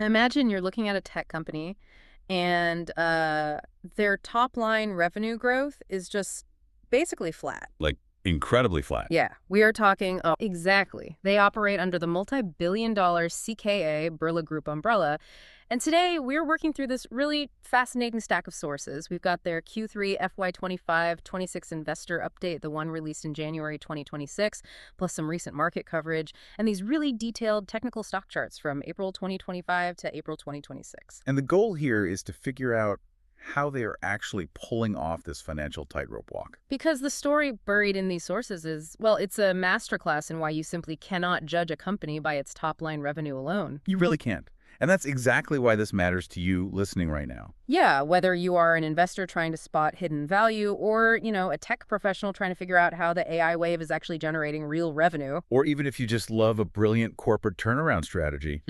Imagine you're looking at a tech company and their top line revenue growth is just basically flat. Like incredibly flat. Yeah, we are talking, oh, exactly. They operate under the multi-billion-dollar CKA Birla Group umbrella. And today we're working through this really fascinating stack of sources. We've got their Q3 FY25-26 investor update, the one released in January 2026, plus some recent market coverage, and these really detailed technical stock charts from April 2025 to April 2026. And the goal here is to figure out how they are actually pulling off this financial tightrope walk. Because the story buried in these sources is, well, it's a masterclass in why you simply cannot judge a company by its top-line revenue alone. You really can't. And that's exactly why this matters to you listening right now. Yeah, whether you are an investor trying to spot hidden value or, a tech professional trying to figure out how the AI wave is actually generating real revenue. Or even if you just love a brilliant corporate turnaround strategy,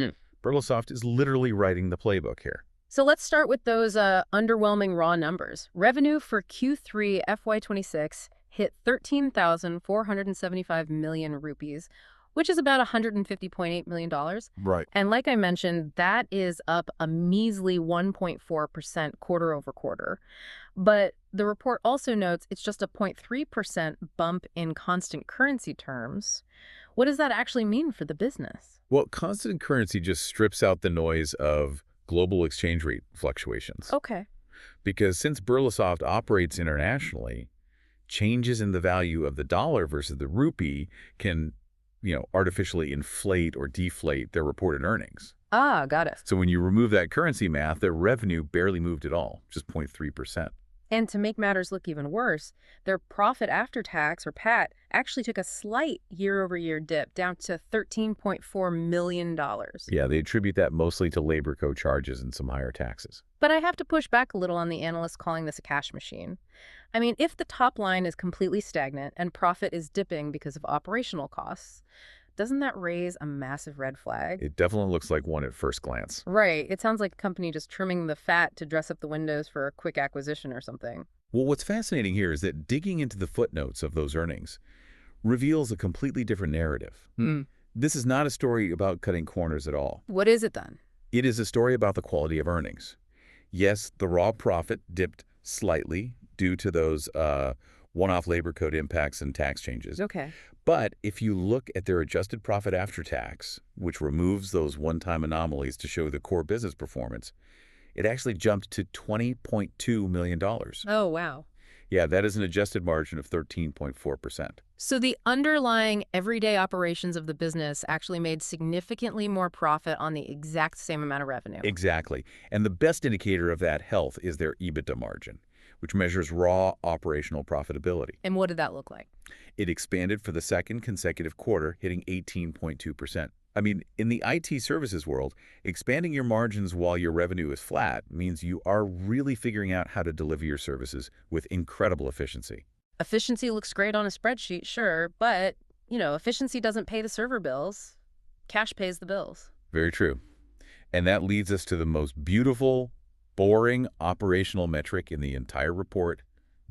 Birlasoft is literally writing the playbook here. So let's start with those underwhelming raw numbers. Revenue for Q3 FY26 hit 13,475 million rupees, which is about $150.8 million. Right. And like I mentioned, that is up a measly 1.4% quarter over quarter. But the report also notes it's just a 0.3% bump in constant currency terms. What does that actually mean for the business? Well, constant currency just strips out the noise of global exchange rate fluctuations. Okay. Because since Birlasoft operates internationally, changes in the value of the dollar versus the rupee can, artificially inflate or deflate their reported earnings. Ah, got it. So when you remove that currency math, their revenue barely moved at all, just 0.3%. And to make matters look even worse, their profit after tax, or PAT, actually took a slight year-over-year dip down to $13.4 million. Yeah, they attribute that mostly to labor code charges and some higher taxes. But I have to push back a little on the analysts calling this a cash machine. I mean, if the top line is completely stagnant and profit is dipping because of operational costs, doesn't that raise a massive red flag? It definitely looks like one at first glance. Right. It sounds like a company just trimming the fat to dress up the windows for a quick acquisition or something. Well, what's fascinating here is that digging into the footnotes of those earnings reveals a completely different narrative. This is not a story about cutting corners at all. What is it then? It is a story about the quality of earnings. Yes, the raw profit dipped slightly due to those one-off labor code impacts and tax changes. Okay. But if you look at their adjusted profit after tax, which removes those one-time anomalies to show the core business performance, it actually jumped to $20.2 million. Oh, wow. Yeah, that is an adjusted margin of 13.4%. So the underlying everyday operations of the business actually made significantly more profit on the exact same amount of revenue. Exactly. And the best indicator of that health is their EBITDA margin, which measures raw operational profitability. And what did that look like? It expanded for the second consecutive quarter, hitting 18.2%. I mean, in the IT services world, expanding your margins while your revenue is flat means you are really figuring out how to deliver your services with incredible efficiency. Efficiency looks great on a spreadsheet, sure, but, efficiency doesn't pay the server bills. Cash pays the bills. Very true. And that leads us to the most beautiful, boring operational metric in the entire report,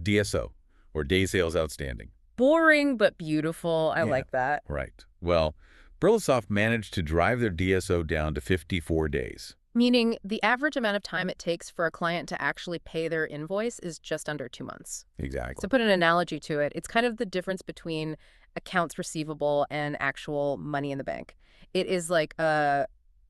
DSO, or Day Sales Outstanding. Boring but beautiful. I Yeah. like that. Right. Well, Birlasoft managed to drive their DSO down to 54 days. Meaning the average amount of time it takes for a client to actually pay their invoice is just under 2 months. Exactly. To put an analogy to it, it's kind of the difference between accounts receivable and actual money in the bank. It is like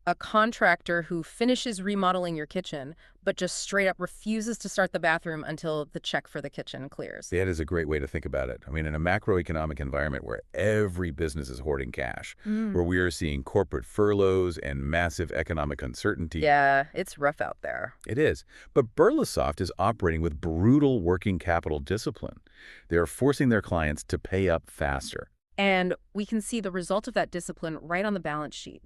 a contractor who finishes remodeling your kitchen, but just straight up refuses to start the bathroom until the check for the kitchen clears. That is a great way to think about it. I mean, in a macroeconomic environment where every business is hoarding cash, where we are seeing corporate furloughs and massive economic uncertainty. Yeah, it's rough out there. It is. But Birlasoft is operating with brutal working capital discipline. They are forcing their clients to pay up faster. And we can see the result of that discipline right on the balance sheet.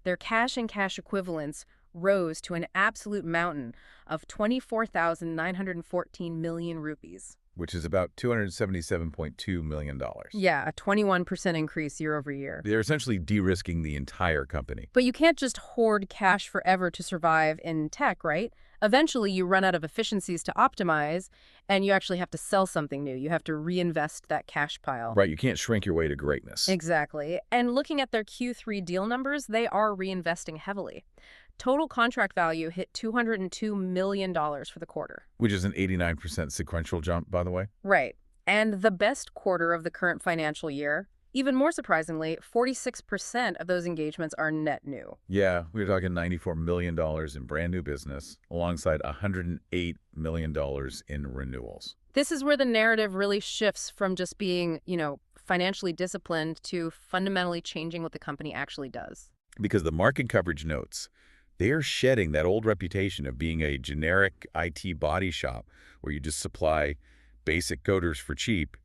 Their cash and cash equivalents rose to an absolute mountain of 24,914 million rupees. Which is about $277.2 million. Yeah, a 21% increase year over year. They're essentially de-risking the entire company. But you can't just hoard cash forever to survive in tech, right? Eventually, you run out of efficiencies to optimize, and you actually have to sell something new. You have to reinvest that cash pile. Right, you can't shrink your way to greatness. Exactly. And looking at their Q3 deal numbers, they are reinvesting heavily. Total contract value hit $202 million for the quarter. Which is an 89% sequential jump, by the way. Right. And the best quarter of the current financial year, even more surprisingly, 46% of those engagements are net new. Yeah, we were talking $94 million in brand new business alongside $108 million in renewals. This is where the narrative really shifts from just being, financially disciplined to fundamentally changing what the company actually does. Because the market coverage notes, they are shedding that old reputation of being a generic IT body shop where you just supply basic coders for cheap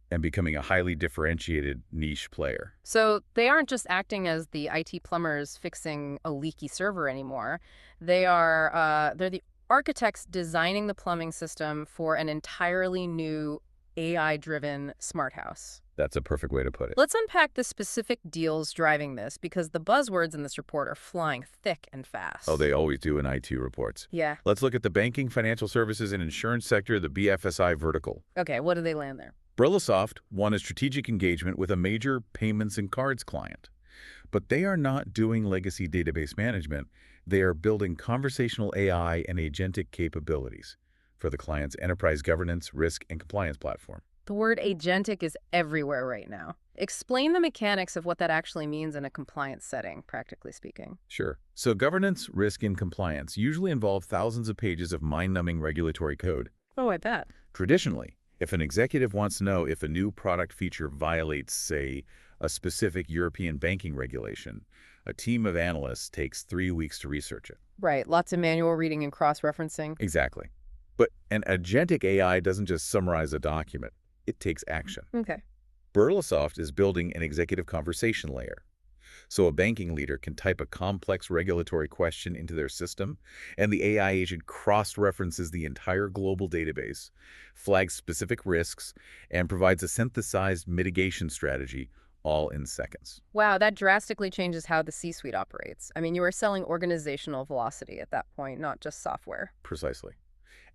and becoming a highly differentiated niche player. So they aren't just acting as the IT plumbers fixing a leaky server anymore. They're the architects designing the plumbing system for an entirely new AI-driven smart house. That's a perfect way to put it. Let's unpack the specific deals driving this because the buzzwords in this report are flying thick and fast. Oh, they always do in IT reports. Yeah. Let's look at the banking, financial services, and insurance sector, the BFSI vertical. Okay, what do they land there? Birlasoft won a strategic engagement with a major payments and cards client. But they are not doing legacy database management. They are building conversational AI and agentic capabilities for the client's enterprise governance, risk, and compliance platform. The word agentic is everywhere right now. Explain the mechanics of what that actually means in a compliance setting, practically speaking. Sure. So governance, risk, and compliance usually involve thousands of pages of mind-numbing regulatory code. Oh, I bet. Traditionally, if an executive wants to know if a new product feature violates, say, a specific European banking regulation, a team of analysts takes 3 weeks to research it. Right, lots of manual reading and cross-referencing. Exactly. But an agentic AI doesn't just summarize a document. It takes action. Okay. Birlasoft is building an executive conversation layer. So a banking leader can type a complex regulatory question into their system, and the AI agent cross-references the entire global database, flags specific risks, and provides a synthesized mitigation strategy all in seconds. Wow, that drastically changes how the C-suite operates. I mean, you are selling organizational velocity at that point, not just software. Precisely.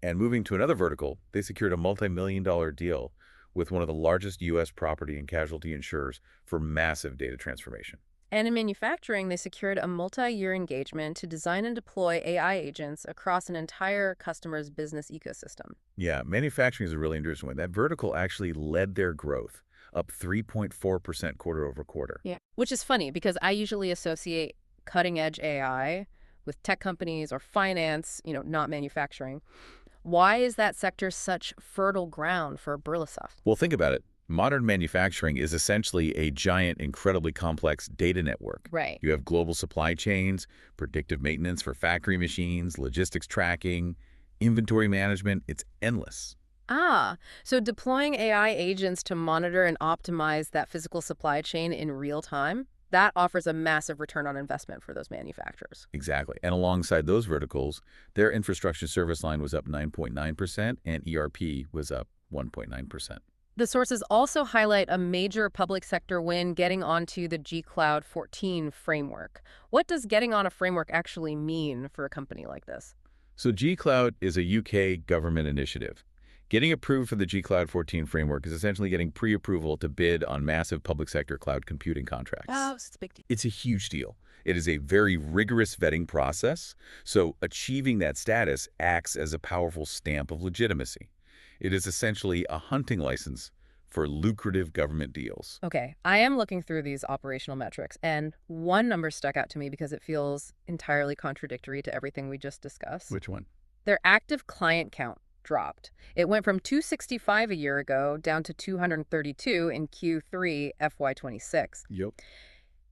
And moving to another vertical, they secured a multi-million-dollar deal with one of the largest U.S. property and casualty insurers for massive data transformation. And in manufacturing, they secured a multi-year engagement to design and deploy AI agents across an entire customer's business ecosystem. Yeah, manufacturing is a really interesting one. That vertical actually led their growth, up 3.4% quarter over quarter. Yeah. Which is funny because I usually associate cutting-edge AI with tech companies or finance, not manufacturing. Why is that sector such fertile ground for Birlasoft? Well, think about it. Modern manufacturing is essentially a giant, incredibly complex data network. Right. You have global supply chains, predictive maintenance for factory machines, logistics tracking, inventory management. It's endless. Ah, so deploying AI agents to monitor and optimize that physical supply chain in real time, that offers a massive return on investment for those manufacturers. Exactly. And alongside those verticals, their infrastructure service line was up 9.9% and ERP was up 1.9%. The sources also highlight a major public sector win getting onto the G-Cloud 14 framework. What does getting on a framework actually mean for a company like this? So G-Cloud is a UK government initiative. Getting approved for the G-Cloud 14 framework is essentially getting pre-approval to bid on massive public sector cloud computing contracts. Oh, it's a big deal. It's a huge deal. It is a very rigorous vetting process, so achieving that status acts as a powerful stamp of legitimacy. It is essentially a hunting license for lucrative government deals. Okay, I am looking through these operational metrics, and one number stuck out to me because it feels entirely contradictory to everything we just discussed. Which one? Their active client count dropped. It went from 265 a year ago down to 232 in Q3 FY26. Yep.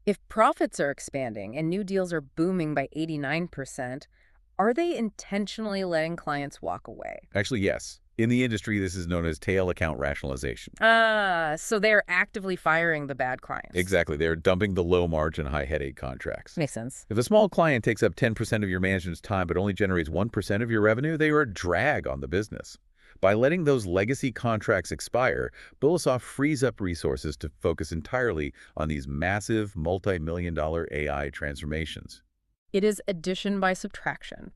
If profits are expanding and new deals are booming by 89%, are they intentionally letting clients walk away? Actually, yes. In the industry, this is known as tail account rationalization. So they're actively firing the bad clients. Exactly. They're dumping the low-margin, high-headache contracts. Makes sense. If a small client takes up 10% of your management's time but only generates 1% of your revenue, they are a drag on the business. By letting those legacy contracts expire, Birlasoft frees up resources to focus entirely on these massive, multi-million-dollar AI transformations. It is addition by subtraction,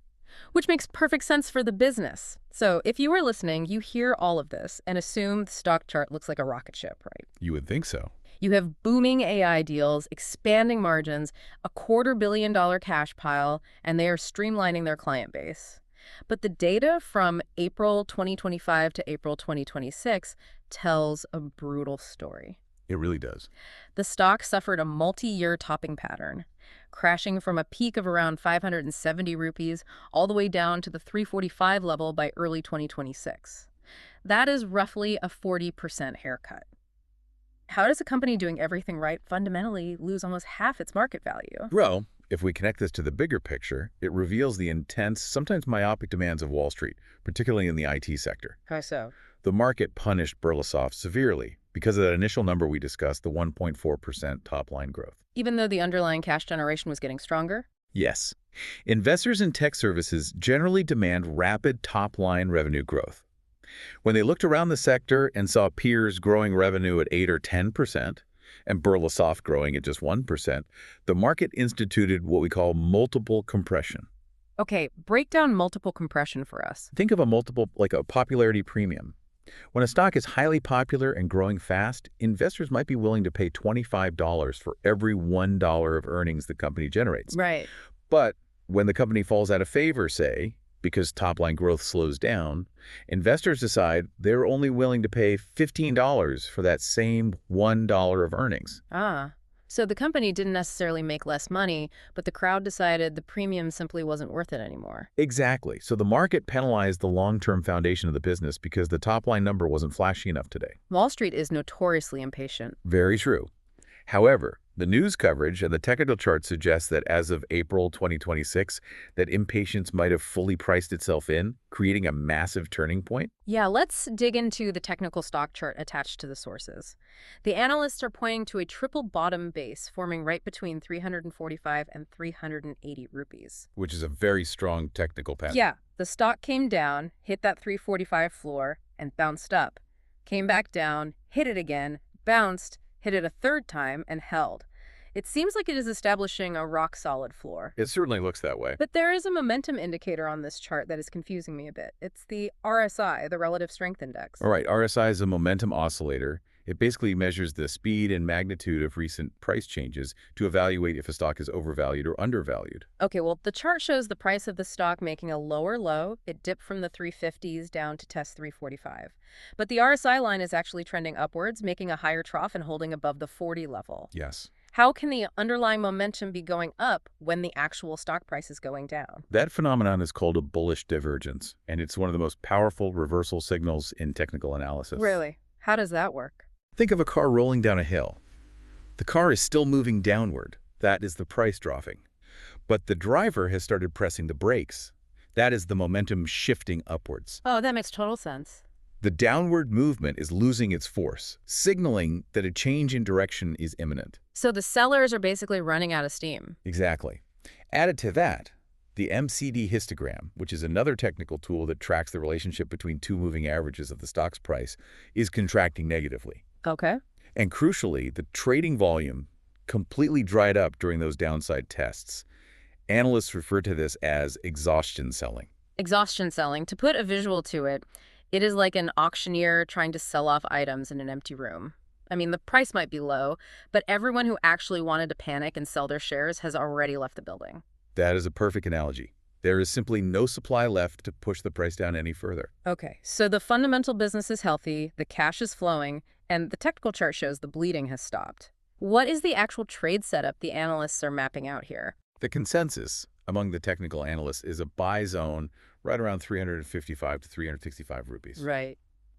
which makes perfect sense for the business. So if you are listening, you hear all of this and assume the stock chart looks like a rocket ship, right? You would think so. You have booming AI deals, expanding margins, a $250 million cash pile, and they are streamlining their client base. But the data from April 2025 to April 2026 tells a brutal story. It really does. The stock suffered a multi-year topping pattern, crashing from a peak of around 570 rupees all the way down to the 345 level by early 2026. That is roughly a 40% haircut. How does a company doing everything right fundamentally lose almost half its market value? Well, if we connect this to the bigger picture, it reveals the intense, sometimes myopic demands of Wall Street, particularly in the IT sector. How so? The market punished Birlasoft severely because of that initial number we discussed, the 1.4% top-line growth. Even though the underlying cash generation was getting stronger? Yes. Investors in tech services generally demand rapid top-line revenue growth. When they looked around the sector and saw peers growing revenue at 8 or 10%, and Birlasoft growing at just 1%, the market instituted what we call multiple compression. Okay, break down multiple compression for us. Think of a multiple like a popularity premium. When a stock is highly popular and growing fast, investors might be willing to pay $25 for every $1 of earnings the company generates. Right. But when the company falls out of favor, say, because top-line growth slows down, investors decide they're only willing to pay $15 for that same $1 of earnings. So the company didn't necessarily make less money, but the crowd decided the premium simply wasn't worth it anymore. Exactly. So the market penalized the long-term foundation of the business because the top-line number wasn't flashy enough today. Wall Street is notoriously impatient. Very true. However, the news coverage and the technical chart suggest that as of April 2026, that impatience might have fully priced itself in, creating a massive turning point. Yeah, let's dig into the technical stock chart attached to the sources. The analysts are pointing to a triple bottom base forming right between 345 and 380 rupees. Which is a very strong technical pattern. Yeah, the stock came down, hit that 345 floor, and bounced up. Came back down, hit it again, bounced, hit it a third time, and held. It seems like it is establishing a rock-solid floor. It certainly looks that way. But there is a momentum indicator on this chart that is confusing me a bit. It's the RSI, the Relative Strength Index. All right, RSI is a momentum oscillator. It basically measures the speed and magnitude of recent price changes to evaluate if a stock is overvalued or undervalued. Okay, well, the chart shows the price of the stock making a lower low. It dipped from the 350s down to test 345. But the RSI line is actually trending upwards, making a higher trough and holding above the 40 level. Yes. How can the underlying momentum be going up when the actual stock price is going down? That phenomenon is called a bullish divergence, and it's one of the most powerful reversal signals in technical analysis. Really? How does that work? Think of a car rolling down a hill. The car is still moving downward. That is the price dropping. But the driver has started pressing the brakes. That is the momentum shifting upwards. Oh, that makes total sense. The downward movement is losing its force, signaling that a change in direction is imminent. So the sellers are basically running out of steam. Exactly. Added to that, the MCD histogram, which is another technical tool that tracks the relationship between two moving averages of the stock's price, is contracting negatively. Okay. And crucially, the trading volume completely dried up during those downside tests. Analysts refer to this as exhaustion selling. Exhaustion selling. To put a visual to it, it is like an auctioneer trying to sell off items in an empty room. I mean, the price might be low, but everyone who actually wanted to panic and sell their shares has already left the building. That is a perfect analogy. There is simply no supply left to push the price down any further. Okay, so the fundamental business is healthy, the cash is flowing, and the technical chart shows the bleeding has stopped. What is the actual trade setup the analysts are mapping out here? The consensus among the technical analysts is a buy zone right around 355 to 365 rupees. Right.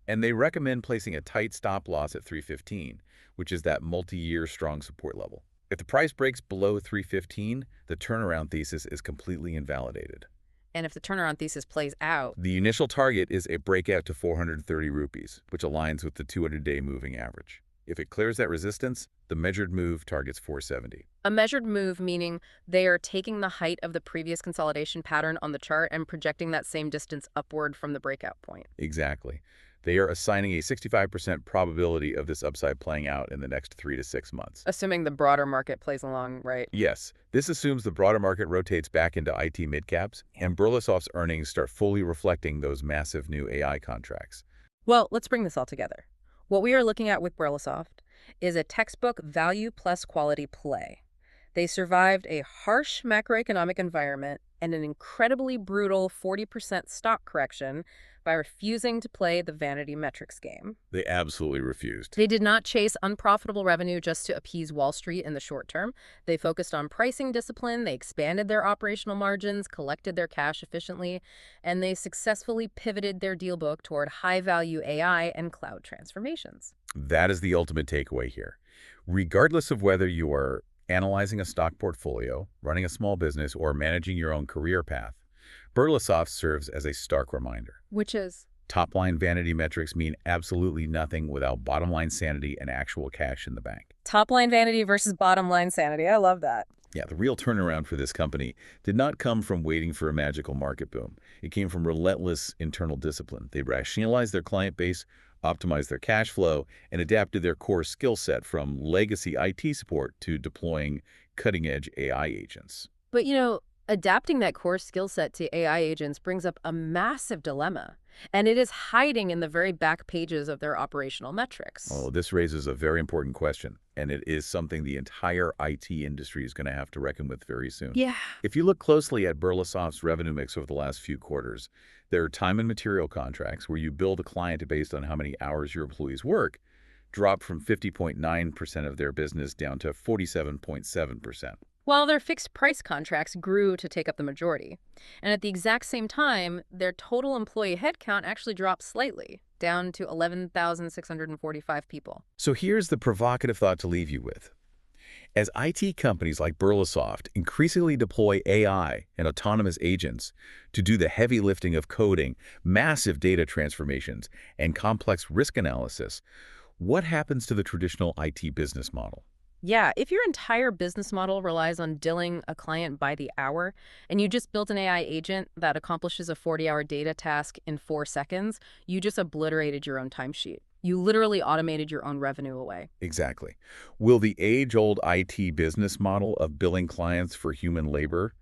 And they recommend placing a tight stop loss at 315, which is that multi-year strong support level. If the price breaks below 315, the turnaround thesis is completely invalidated. And if the turnaround thesis plays out, The initial target is a breakout to 430 rupees, which aligns with the 200-day moving average. If it clears that resistance, the measured move targets 470. a measured move meaning they are taking the height of the previous consolidation pattern on the chart and projecting that same distance upward from the breakout point. Exactly. They are assigning a 65% probability of this upside playing out in the next 3 to 6 months. Assuming the broader market plays along, right? Yes, this assumes the broader market rotates back into IT midcaps, and Birlasoft's earnings start fully reflecting those massive new AI contracts. Well, let's bring this all together. What we are looking at with Birlasoft is a textbook value plus quality play. They survived a harsh macroeconomic environment and an incredibly brutal 40% stock correction by refusing to play the vanity metrics game. They absolutely refused. They did not chase unprofitable revenue just to appease Wall Street in the short term. They focused on pricing discipline, they expanded their operational margins, collected their cash efficiently, and they successfully pivoted their deal book toward high-value AI and cloud transformations. That is the ultimate takeaway here. Regardless of whether you are analyzing a stock portfolio, running a small business, or managing your own career path, Birlasoft serves as a stark reminder. Which is, Top-line vanity metrics mean absolutely nothing without bottom-line sanity and actual cash in the bank. top-line vanity versus bottom-line sanity. I love that. Yeah, the real turnaround for this company did not come from waiting for a magical market boom. It came from relentless internal discipline. They rationalized their client base, optimized their cash flow, and adapted their core skill set from legacy IT support to deploying cutting-edge AI agents. But, adapting that core skill set to AI agents brings up a massive dilemma, and it is hiding in the very back pages of their operational metrics. Oh, this raises a very important question, and it is something the entire IT industry is going to have to reckon with very soon. Yeah. If you look closely at Birlasoft's revenue mix over the last few quarters, there are time and material contracts where you bill the client based on how many hours your employees work, dropped from 50.9% of their business down to 47.7%. While their fixed price contracts grew to take up the majority. And at the exact same time, their total employee headcount actually dropped slightly, down to 11,645 people. So here's the provocative thought to leave you with. As IT companies like Birlasoft increasingly deploy AI and autonomous agents to do the heavy lifting of coding, massive data transformations, and complex risk analysis, what happens to the traditional IT business model? Yeah, if your entire business model relies on billing a client by the hour, and you just built an AI agent that accomplishes a 40-hour data task in 4 seconds, you just obliterated your own timesheet. You literally automated your own revenue away. Exactly. Will the age-old IT business model of billing clients for human labor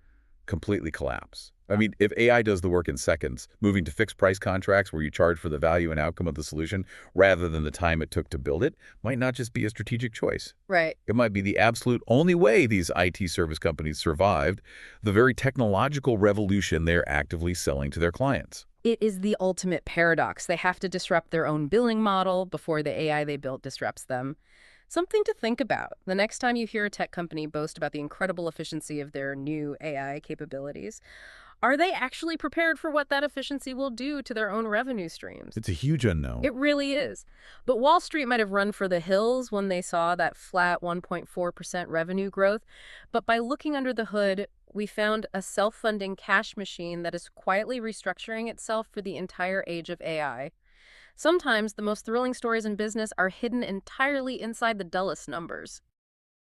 completely collapse? I mean, if AI does the work in seconds, moving to fixed price contracts where you charge for the value and outcome of the solution rather than the time it took to build it might not just be a strategic choice. Right. It might be the absolute only way these IT service companies survived the very technological revolution they're actively selling to their clients. It is the ultimate paradox. They have to disrupt their own billing model before the AI they built disrupts them. Something to think about the next time you hear a tech company boast about the incredible efficiency of their new AI capabilities. Are they actually prepared for what that efficiency will do to their own revenue streams? It's a huge unknown. It really is. But Wall Street might have run for the hills when they saw that flat 1.4% revenue growth. But by looking under the hood, we found a self-funding cash machine that is quietly restructuring itself for the entire age of AI. Sometimes the most thrilling stories in business are hidden entirely inside the dullest numbers.